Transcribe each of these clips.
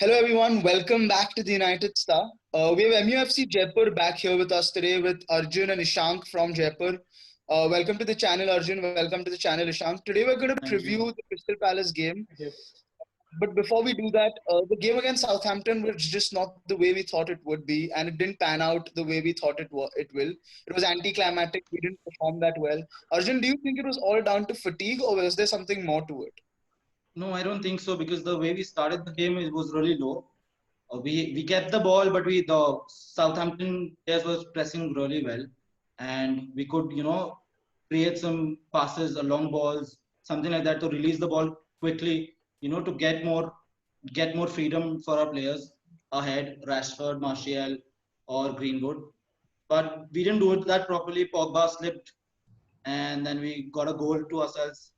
Hello everyone, welcome back to the United Star. We have MUFC Jaipur back here with us today with Arjun and Ishank from Jaipur. Welcome to the channel, Arjun. Welcome to the channel, Ishank. Today we're going to Thank preview you. the Crystal Palace game. Thank you. But before we do that, the game against Southampton was just not the way we thought it would be, and it didn't pan out the way we thought it will. It was anticlimactic. We didn't perform that well. Arjun, do you think it was all down to fatigue, or was there something more to it? No, I don't think so because the way we started the game it was really low. We kept the ball, but the Southampton players was pressing really well, and we could create some passes, long balls, something like that to release the ball quickly. To get more freedom for our players ahead, Rashford, Martial, or Greenwood. But we didn't do that properly. Pogba slipped, and then we got a goal to ourselves.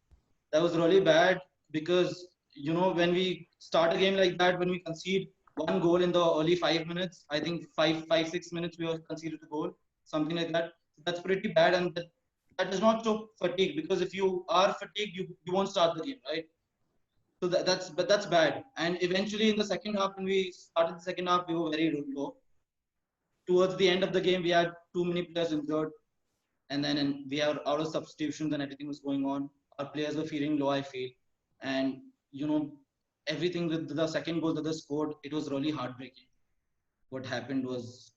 That was really bad because when we start a game like that, when we concede one goal in the early 5 minutes, I think 6 minutes we were conceded a goal, something like that. That's pretty bad, and that does not show fatigue because if you are fatigued, you won't start the game, right? So that's bad. And eventually in the second half, when we started the second half, we were very low. Towards the end of the game, we had too many players injured, and then we are out of substitutions and everything was going on. Our players were feeling low, I feel, and you know everything with the second goal that they scored, it was really heartbreaking. What happened was,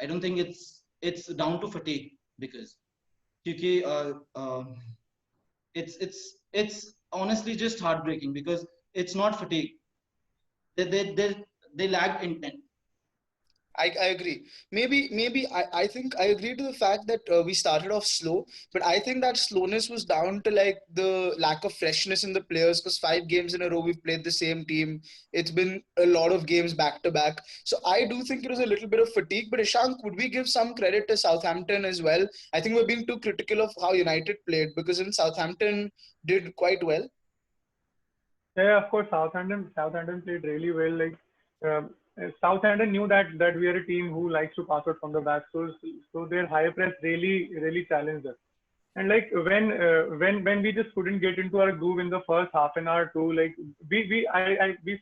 I don't think it's down to fatigue because क्योंकि, it's honestly just heartbreaking because it's not fatigue. They lacked intent. I agree. Maybe I think I agree to the fact that we started off slow, but I think that slowness was down to like the lack of freshness in the players because 5 games in a row we've played the same team. It's been a lot of games back to back. So I do think it was a little bit of fatigue. But Ishank, would we give some credit to Southampton as well? I think we're being too critical of how United played because in Southampton did quite well. Yeah, of course, Southampton played really well. Southampton knew that we are a team who likes to pass out from the back, so their high press really challenged us. And like when we just couldn't get into our groove in the first half an hour too, like we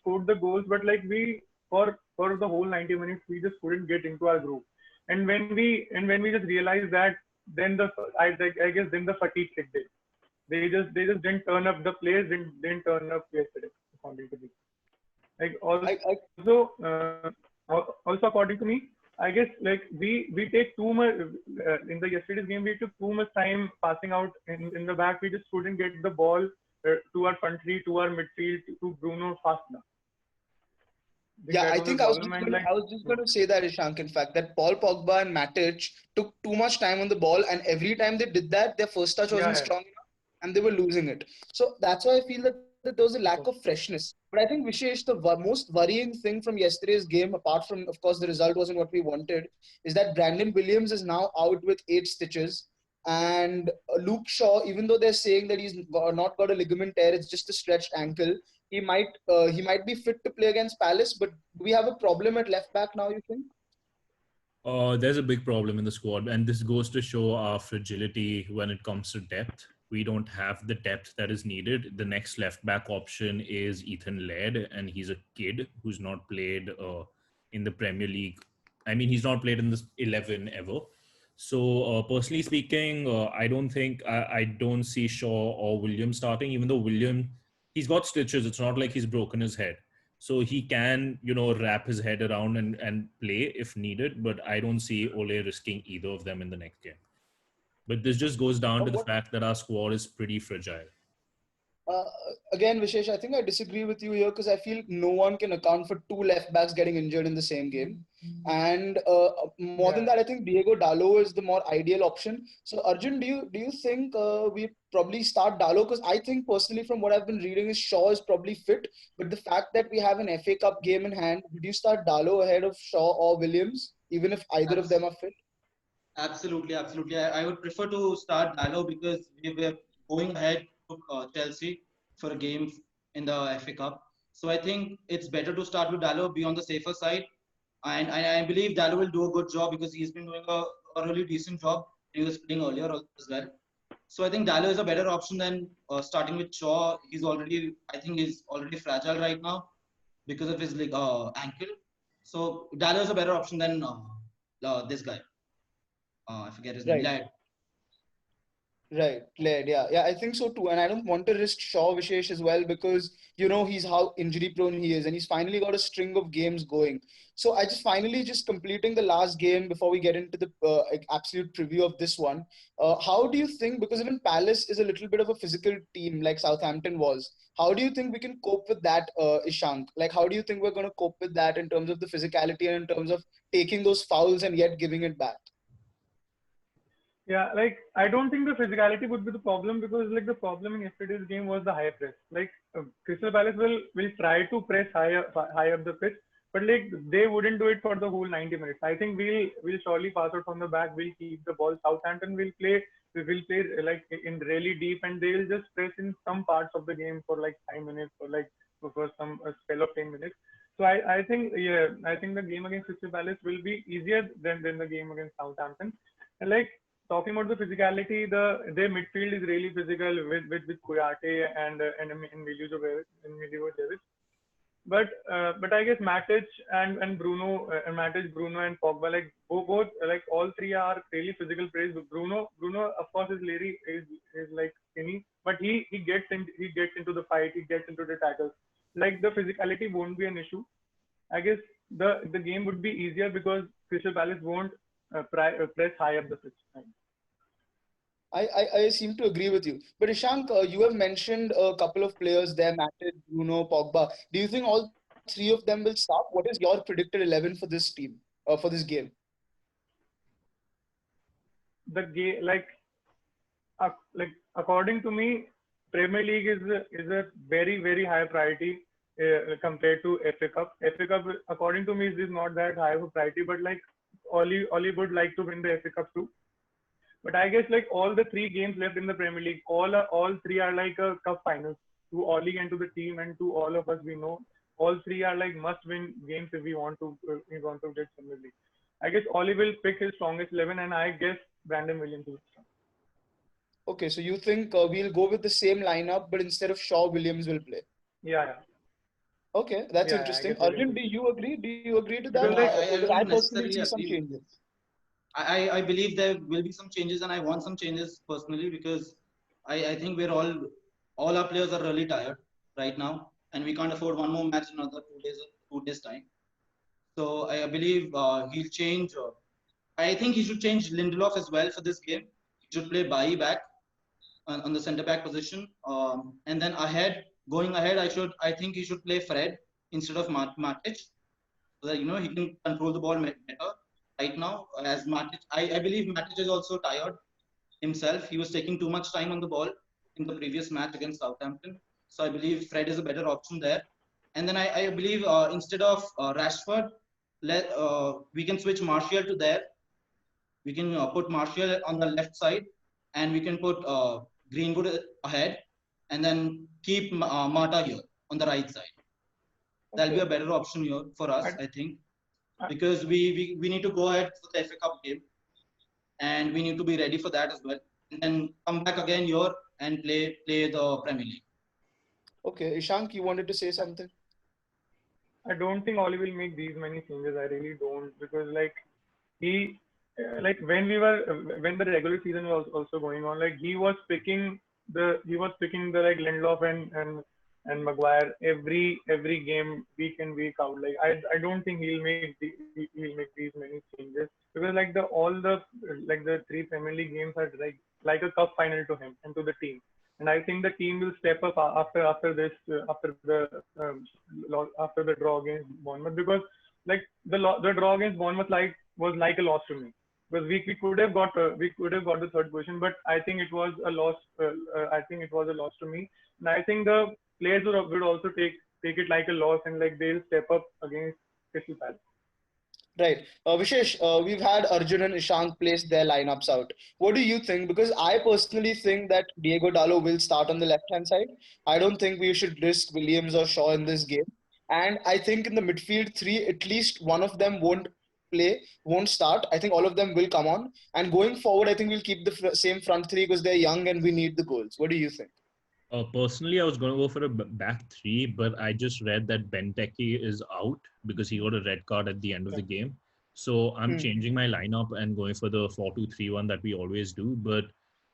scored the goals, but like we for the whole 90 minutes we just couldn't get into our groove. And when we just realized that, then I guess then the fatigue kicked in. They just didn't turn up. The players didn't turn up yesterday, according to me. Like I also according to me, I guess like we take too much in the yesterday's game. We took too much time passing out in the back. We just couldn't get the ball to our front three, to our midfield, to Bruno fast enough. I think Yeah, that I was the think I was problem. just And gonna like, I was just yeah, gonna say that, Ishank, in fact, that Paul Pogba and Matic took too much time on the ball, and every time they did that, their first touch wasn't yeah, strong enough, and they were losing it. So that's why I feel that there was a lack of of course. freshness. But I think Vishesh, the most worrying thing from yesterday's game, apart from, of course, the result wasn't what we wanted, is that Brandon Williams is now out with 8 stitches. And Luke Shaw, even though they're saying that he's not got a ligament tear, it's just a stretched ankle. He might be fit to play against Palace, but do we have a problem at left back now, you think? There's a big problem in the squad, and this goes to show our fragility when it comes to depth. We don't have the depth that is needed. The next left back option is Ethan Laird, and he's a kid who's not played in the Premier League. I mean, he's not played in this 11 ever. So, personally speaking, I don't see Shaw or William starting, even though William, he's got stitches. It's not like he's broken his head. So he can, wrap his head around and play if needed. But I don't see Ole risking either of them in the next game. But this just goes down to the What fact that our squad is pretty fragile. Uh, Again, Vishesh, I think I disagree with you here because I feel no one can account for two left backs getting injured in the same game. And more than Yeah. that, I think Diego Dallo is the more ideal option. So, Arjun, do you think we probably start Dallo? Because I think personally, from what I've been reading, is Shaw is probably fit. But the fact that we have an FA Cup game in hand, would you start Dallo ahead of Shaw or Williams, even if either of them Abs- are fit? Absolutely. I would prefer to start Dallo because we were going ahead to Chelsea for a game in the FA Cup. So I think it's better to start with Dallo, be on the safer side. And I believe Dallo will do a good job because he's been doing a really decent job. He was playing earlier as well. So I think Dallo is a better option than starting with Shaw. I think he's already fragile right now. because of his ankle. So Dallo is a better option than this guy. I forget his name. Right. Laird. Right, Laird, yeah, I think so too. And I don't want to risk Shaw Vishesh as well because you know he's how injury prone he is, and he's finally got a string of games going. So I just finally just completing the last game before we get into the absolute preview of this one. How do you think? Because even Palace is a little bit of a physical team like Southampton was. How do you think we can cope with that, Ishank? Like, how do you think we're going to cope with that in terms of the physicality and in terms of taking those fouls and yet giving it back? Yeah, like I don't think the physicality would be the problem because like the problem in yesterday's game was the high press. Like Crystal Palace will try to press high up the pitch, but like they wouldn't do it for the whole 90 minutes. I think we'll surely pass out from the back. We'll keep the ball. Southampton will play like in really deep, and they'll just press in some parts of the game for like 5 minutes or like for some a spell of 10 minutes. So I think I think the game against Crystal Palace will be easier than the game against Southampton. And like talking about the physicality, their midfield is really physical with Kouyaté and Milivojevic. But I guess Matic and Bruno Matic, Bruno and Pogba, like both like all three are really physical players. Bruno of course is like skinny, but he gets into the fight, he gets into the tackles. Like the physicality won't be an issue. I guess the game would be easier because Crystal Palace won't press high up the pitch. I seem to agree with you. But Ishank, you have mentioned a couple of players there, Matic, Bruno, Pogba. Do you think all three of them will start? What is your predicted 11 for this team, for this game? The game like according to me, Premier League is a very high priority compared to FA Cup. FA Cup, according to me, is not that high of a priority, but like Oli would like to win the FA Cup too. But I guess like all the three games left in the Premier League, all three are like a cup finals to Oli and to the team and to all of us. We know all three are like must-win games if we want to get Premier League. I guess Oli will pick his strongest 11, and I guess Brandon Williams will start. Okay, so you think we'll go with the same lineup, but instead of Shaw, Williams will play. Yeah. Okay, that's Yeah, I interesting. guess Williams Arjun, will. do you agree? Do you agree to that? Because like I Because I don't personally necessarily see some agree. changes. I believe there will be some changes, and I want some changes personally because I think all our players are really tired right now, and we can't afford one more match in another 2 days time. So I believe he'll change. I think he should change Lindelof as well for this game. He should play Bailly back on the centre back position, and then going ahead, I think he should play Fred instead of Matic, so that he can control the ball better. Right now, as Matic, I believe Matic is also tired himself. He was taking too much time on the ball in the previous match against Southampton. So I believe Fred is a better option there. And then I believe instead of Rashford, we can switch Martial to there. We can put Martial on the left side, and we can put Greenwood ahead, and then keep Mata here on the right side. That'll be a better option here for us, I think, because we need to go ahead for the FA Cup game, and we need to be ready for that as well, and then come back again here and play the Premier League. Okay, Ishank, you wanted to say something? I don't think Oli will make these many changes. I really don't, because like he like when the regular season was also going on, like he was picking the like Lindelof and Maguire every game week in week out. Like I don't think he'll make these many changes because like the three Premier League games are like a cup final to him and to the team. And I think the team will step up after the draw against Bournemouth, because like the draw against Bournemouth was like a loss to me, because we could have got the third position, but I think it was a loss. I think it was a loss to me, and I think the players would also take it like a loss, and like they'll step up against Crystal Palace. Right. Vishesh, we've had Arjun and Ishank place their lineups out. What do you think? Because I personally think that Diego Dallo will start on the left-hand side. I don't think we should risk Williams or Shaw in this game. And I think in the midfield three, at least one of them won't start. I think all of them will come on. And going forward, I think we'll keep the same front three because they're young and we need the goals. What do you think? Personally, I was going to go for a back three, but I just read that Benteke is out because he got a red card at the end of the game. So I'm Hmm. changing my lineup and going for the 4-2-3-1 that we always do. But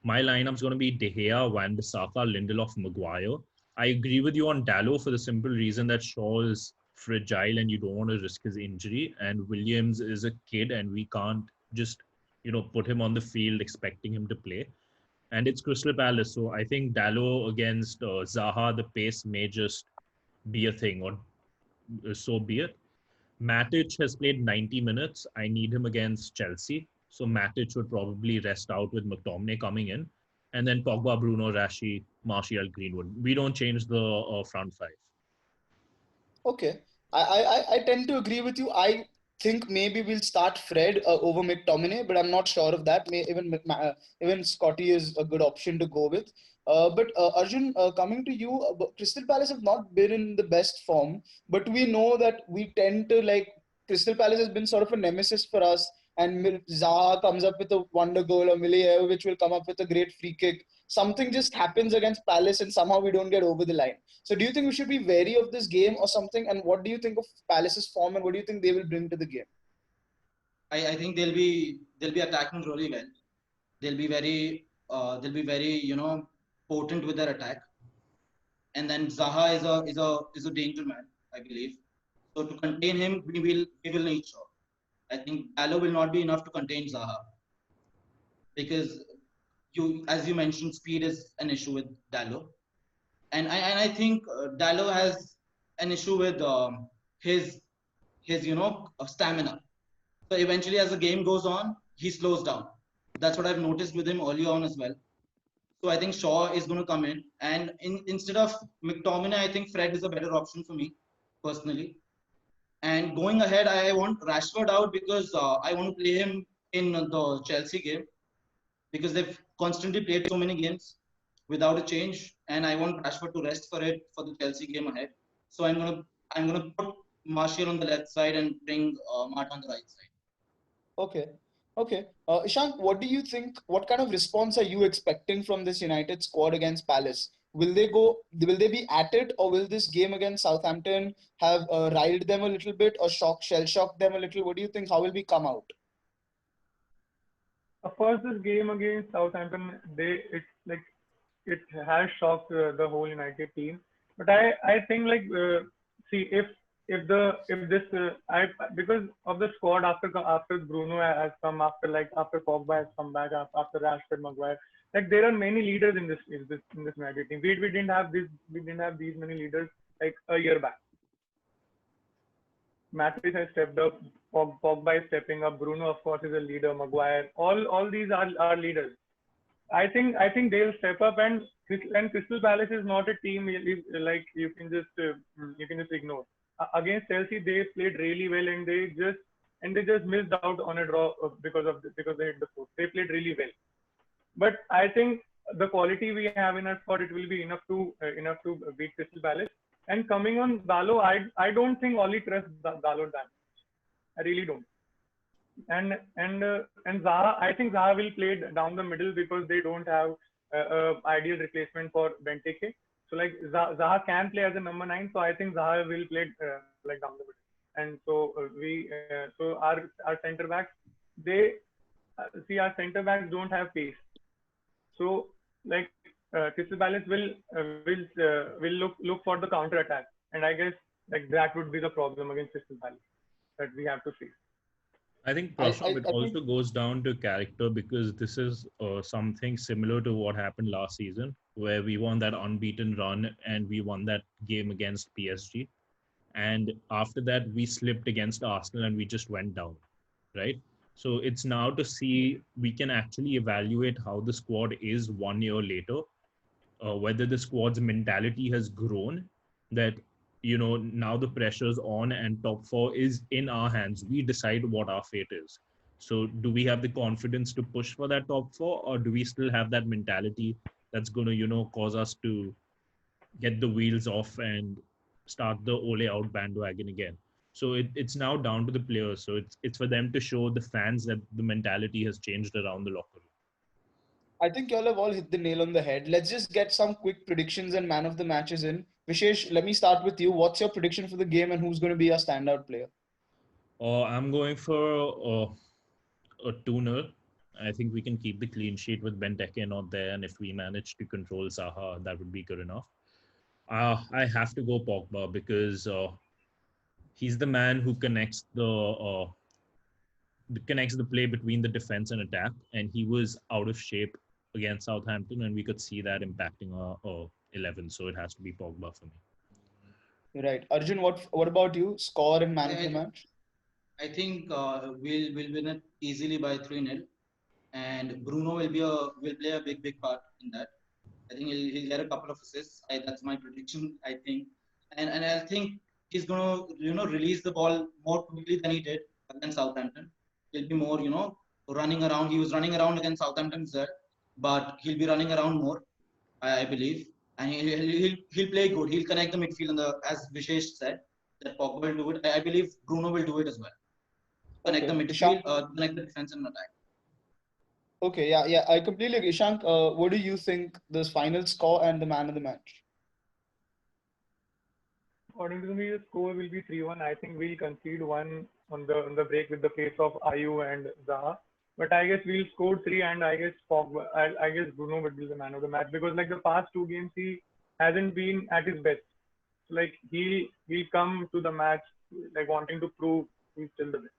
my lineup's going to be De Gea, Van Bissaka, Lindelof, Maguire. I agree with you on Dallo for the simple reason that Shaw is fragile and you don't want to risk his injury. And Williams is a kid and we can't just, put him on the field expecting him to play, and it's Crystal Palace. So I think Dallo against Zaha, the pace may just be a thing, or so be it. Matic has played 90 minutes. I need him against Chelsea. So Matic would probably rest out with McTominay coming in. And then Pogba, Bruno, Rashi, Martial, Greenwood. We don't change the front five. Okay. I tend to agree with you. I think maybe we'll start Fred over McTominay, but I'm not sure of that. Even Scotty is a good option to go with. But Arjun, coming to you, Crystal Palace have not been in the best form, but we know that we tend to like Crystal Palace has been sort of a nemesis for us. And Zaha comes up with a wonder goal, or Milivojevic will come up with a great free kick. Something just happens against Palace, and somehow we don't get over the line. So do you think we should be wary of this game or something? And what do you think of Palace's form and what do you think they will bring to the game? I think they'll be attacking really well. They'll be very potent with their attack. And then Zaha is a danger man, I believe. So to contain him, we will need Shaw. I think Dallo will not be enough to contain Zaha because as you mentioned, speed is an issue with Dallo, and I think Dallo has an issue with his stamina. So eventually, as the game goes on, he slows down. That's what I've noticed with him early on as well. So I think Shaw is going to come in, and instead of McTominay, I think Fred is a better option for me personally. And going ahead, I want Rashford out because I want to play him in the Chelsea game because they've constantly played so many games without a change, and I want Rashford to rest for the Chelsea game ahead. So I'm gonna put Martial on the left side and bring Mart on the right side. Okay. Okay. Ishank, what do you think? What kind of response are you expecting from this United squad against Palace? Will they be at it, or will this game against Southampton have riled them a little bit or shell shocked them a little? What do you think? How will we come out? Of course, this game against Southampton, it has shocked the whole United team. But I think see if this I because of the squad after Bruno has come, after Pogba has come back, after Rashford, Maguire, like there are many leaders in this United team. We didn't have these many leaders like a year back. Matic has stepped up. Pogba is stepping up. Bruno, of course, is a leader. Maguire, all these are leaders. I think they'll step up, and Crystal Palace is not a team like you can just ignore. Against Chelsea, they played really well, and they just missed out on a draw because they hit the post. They played really well, but I think the quality we have in our squad, it will be enough to beat Crystal Palace. And coming on Dallo, I don't think Oli trusts Dallo that much. I really don't. And Zaha, I think Zaha will play down the middle because they don't have ideal replacement for Benteke. So like Zaha can play as a number 9, so I think Zaha will play like down the middle. And our center backs, they see, our center backs don't have pace. So like Crystal Palace will look for the counter attack, and I guess like that would be the problem against Crystal Palace that we have to face. I think I, Prashant, it I think also goes down to character because this is something similar to what happened last season, where we won that unbeaten run and we won that game against PSG. And after that, we slipped against Arsenal and we just went down, right? So it's now to see we can actually evaluate how the squad is 1 year later, whether the squad's mentality has grown, that now the pressure's on and top four is in our hands. We decide what our fate is. So do we have the confidence to push for that top four, or do we still have that mentality that's going to cause us to get the wheels off and start the Ole out bandwagon again? So it's now down to the players. So it's for them to show the fans that the mentality has changed around the locker room. I think y'all have all hit the nail on the head. Let's just get some quick predictions and man of the matches in. Vishesh, let me start with you. What's your prediction for the game and who's going to be our standout player? I'm going for a 2-0. I think we can keep the clean sheet with Benteke not there, and if we manage to control Zaha, that would be good enough. I have to go Pogba because he's the man who connects the play between the defense and attack, and he was out of shape against Southampton, and we could see that impacting our 11. So it has to be Pogba for me. Right. Arjun, what about you? Score and man of the I, match? I think we'll win it easily by 3-0, and Bruno will play a big part in that. I think he'll get a couple of assists. That's my prediction. I think, and I think he's gonna release the ball more quickly than he did against Southampton. He'll be more running around. He was running around against Southampton as well, but he'll be running around more. I believe, and he'll play good. He'll connect the midfield and as Vishesh said that Pogba will do it. I believe Bruno will do it as well. Connect the Okay. midfield, connect the defense and attack. Okay, yeah, I completely agree. Ishank, what do you think the final score and the man of the match? According to me, the score will be 3-1. I think we'll concede one on the break with the pace of Ayu and Zaha. But I guess we'll score three, and I guess Pogba, I guess Bruno would be the man of the match because like the past two games he hasn't been at his best. So, like he'll come to the match like wanting to prove he's still the best.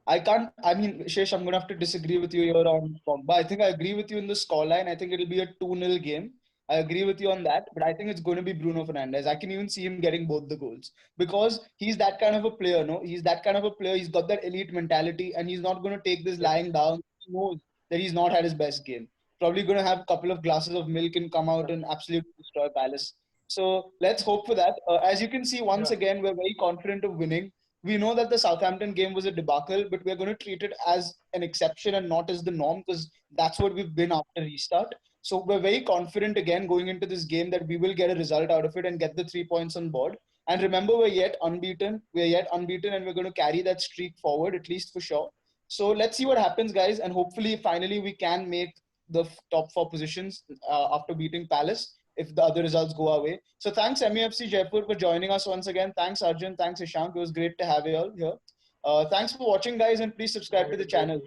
I mean, Shesh, I'm going to have to disagree with you here on Pogba. I think I agree with you in the scoreline. I think it'll be a 2-0 game. I agree with you on that, but I think it's going to be Bruno Fernandes. I can even see him getting both the goals because he's that kind of a player, no? He's that kind of a player. He's got that elite mentality and he's not going to take this lying down. He knows that he's not had his best game. Probably going to have a couple of glasses of milk and come out and absolutely destroy Palace. So let's hope for that. As you can see, once Yeah, again, we're very confident of winning. We know that the Southampton game was a debacle, but we're going to treat it as an exception and not as the norm because that's what we've been after restart. So we're very confident again going into this game that we will get a result out of it and get the 3 points on board. And remember, we're yet unbeaten. We're yet unbeaten, and we're going to carry that streak forward, at least for sure. So let's see what happens, guys. And hopefully, finally, we can make the top four positions after beating Palace if the other results go our way. So thanks MEFC Jaipur for joining us once again. Thanks Arjun, thanks Ishank. It was great to have you all here. Thanks for watching, guys, and please subscribe yeah, to it the was great. channel.